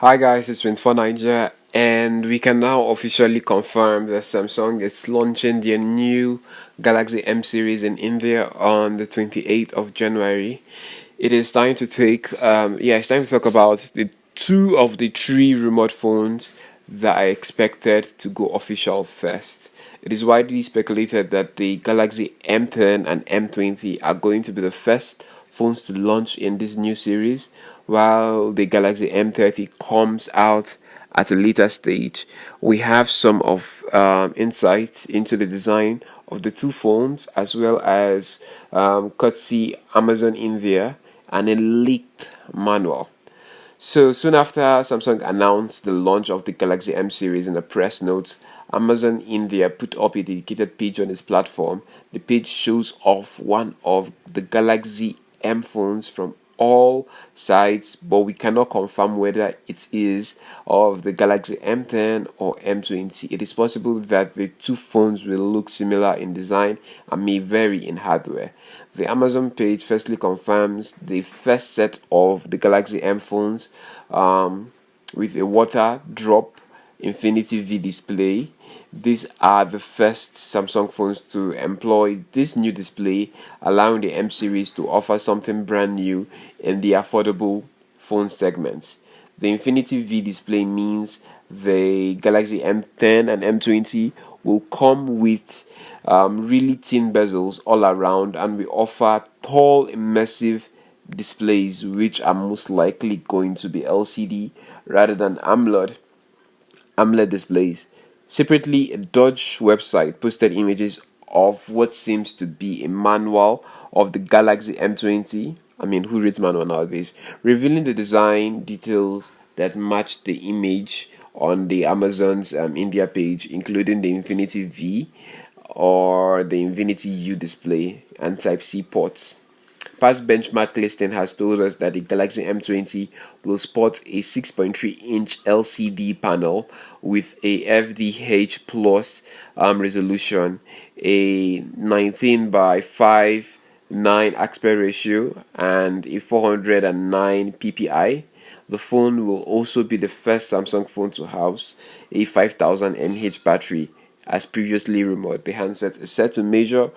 Hi guys, it's 24 Niger, and we can now officially confirm that Samsung is launching their new Galaxy M series in India on the 28th of January. It is time to it's time to talk about the two of the three remote phones that are expected to go official first. It is widely speculated that the Galaxy M10 and M20 are going to be the first phones to launch in this new series, while the Galaxy M30 comes out at a later stage. We have some of insights into the design of the two phones, as well as courtesy Amazon India and a leaked manual. So soon after Samsung announced the launch of the Galaxy M series in a press note, Amazon India put up a dedicated page on its platform. The page shows off one of the Galaxy M phones from all sides, but we cannot confirm whether it is of the Galaxy M10 or M20. It is possible that the two phones will look similar in design and may vary in hardware. The Amazon page firstly confirms the first set of the Galaxy M phones with a water drop Infinity V display. These are the first Samsung phones to employ this new display, allowing the M series to offer something brand new in the affordable phone segment. The Infinity V display means the Galaxy M10 and M20 will come with really thin bezels all around, and we offer tall, immersive displays which are most likely going to be LCD rather than AMOLED displays. Separately, a Dodge website posted images of what seems to be a manual of the Galaxy M20. I mean, who reads manual nowadays? Revealing the design details that match the image on the Amazon's India page, including the Infinity V or the Infinity U display and Type-C ports. Past benchmark listing has told us that the Galaxy M20 will sport a 6.3-inch LCD panel with a FDH plus resolution, a 19 by 5:9 aspect ratio, and a 409 ppi. The phone will also be the first Samsung phone to house a 5000 mAh battery, as previously rumored. The handset is set to measure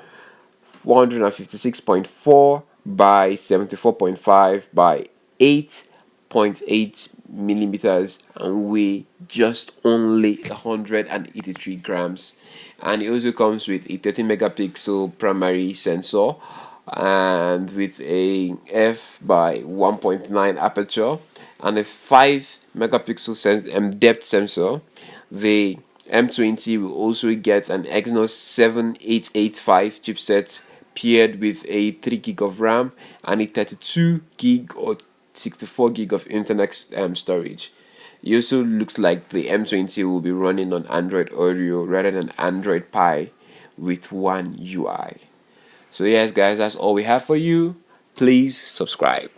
156.4 by 74.5 by 8.8 millimeters and weigh just only 183 grams. And it also comes with a 30 megapixel primary sensor and with a f by 1.9 aperture and a 5 megapixel depth sensor. The M20 will also get an Exynos 7885 chipset paired with a 3 gig of RAM and a 32 gig or 64 gig of internet storage. It also looks like the M20 will be running on Android Oreo rather than Android Pie with One UI. So yes guys, that's all we have for you. Please subscribe.